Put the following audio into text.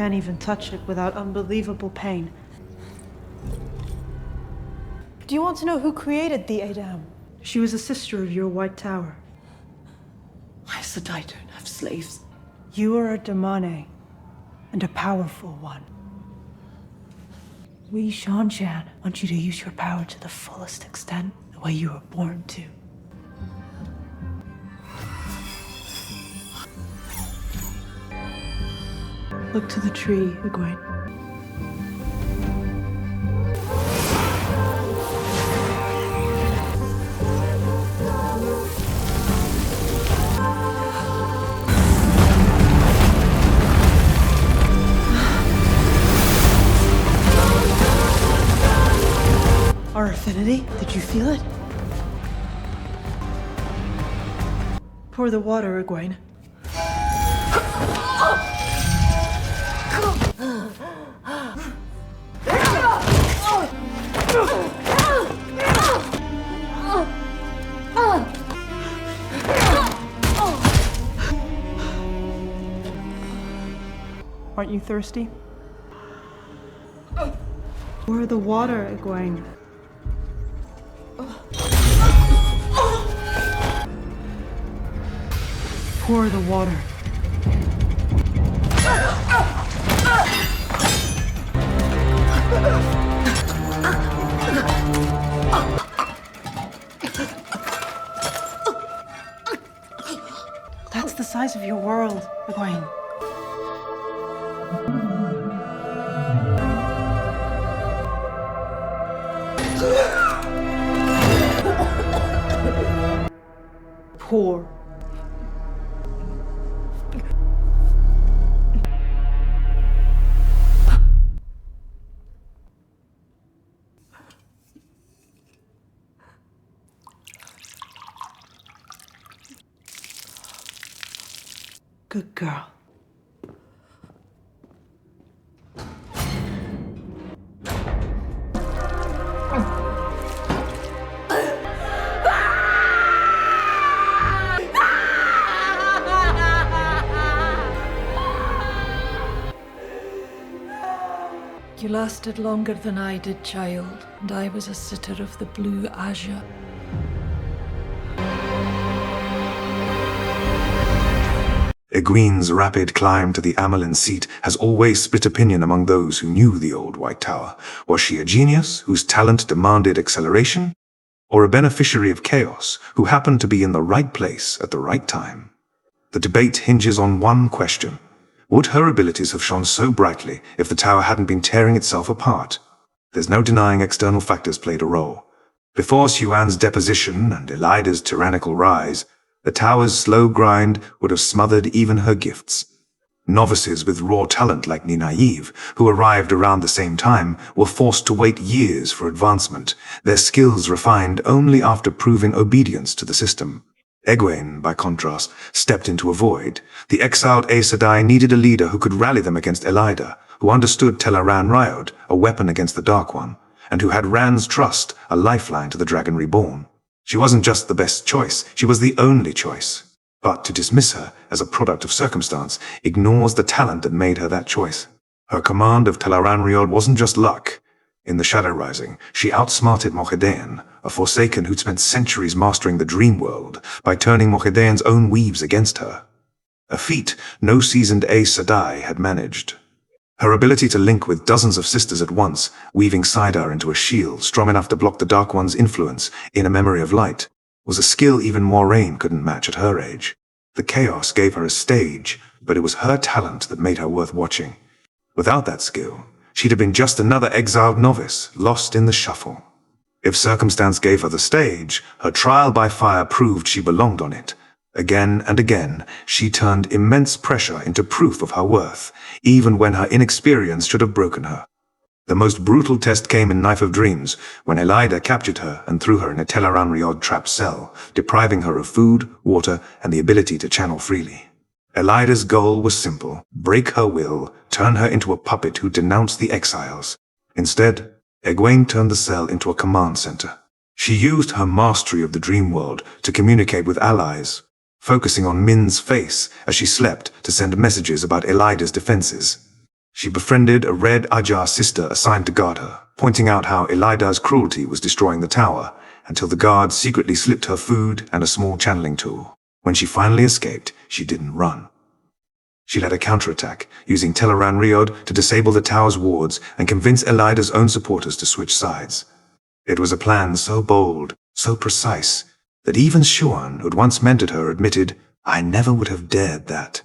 can't even touch it without unbelievable pain. Do you want to know who created the Adam? She was a sister of your White Tower. Why Sedai don't have slaves? You are a Damane, and a powerful one. We Seanchan want you to use your power to the fullest extent, the way you were born to. Look to the tree, Egwene. Our affinity? Did you feel it? Pour the water, Egwene. Aren't you thirsty? Pour the water, Egwene. Pour the water. That's the size of your world, Egwene. Pour. Good girl. You lasted longer than I did, child, and I was a sitter of the blue azure. Egwene's rapid climb to the Amelin seat has always split opinion among those who knew the old White Tower. Was she a genius whose talent demanded acceleration? Or a beneficiary of chaos who happened to be in the right place at the right time? The debate hinges on one question. Would her abilities have shone so brightly if the tower hadn't been tearing itself apart? There's no denying external factors played a role. Before Siuan's deposition and Elida's tyrannical rise, the tower's slow grind would have smothered even her gifts. Novices with raw talent like Nynaeve, who arrived around the same time, were forced to wait years for advancement, their skills refined only after proving obedience to the system. Egwene, by contrast, stepped into a void. The exiled Aes Sedai needed a leader who could rally them against Elida, who understood Tel'aran'rhiod, Ryod, a weapon against the Dark One, and who had Rand's trust, a lifeline to the Dragon Reborn. She wasn't just the best choice, she was the only choice. But to dismiss her as a product of circumstance ignores the talent that made her that choice. Her command of Tel'aran'rhiod wasn't just luck. In the Shadow Rising, she outsmarted Mohedain, a Forsaken who'd spent centuries mastering the dream world, by turning Mohedain's own weaves against her. A feat no seasoned Aes Sedai had managed. Her ability to link with dozens of sisters at once, weaving Sidar into a shield strong enough to block the Dark One's influence in a memory of light, was a skill even Moiraine couldn't match at her age. The chaos gave her a stage, but it was her talent that made her worth watching. Without that skill, she'd have been just another exiled novice, lost in the shuffle. If circumstance gave her the stage, her trial by fire proved she belonged on it. Again and again, she turned immense pressure into proof of her worth, even when her inexperience should have broken her. The most brutal test came in Knife of Dreams, when Elida captured her and threw her in a Tel'aran'rhiod trapped cell, depriving her of food, water, and the ability to channel freely. Elida's goal was simple: break her will, turn her into a puppet who denounced the exiles. Instead, Egwene turned the cell into a command center. She used her mastery of the dream world to communicate with allies, focusing on Min's face as she slept to send messages about Elida's defenses. She befriended a red Ajar sister assigned to guard her, pointing out how Elida's cruelty was destroying the tower, until the guards secretly slipped her food and a small channeling tool. When she finally escaped, she didn't run. She led a counterattack, using Teleran Riod to disable the tower's wards and convince Elida's own supporters to switch sides. It was a plan so bold, so precise, that even Shuan, who'd once mentored her, admitted, "I never would have dared that."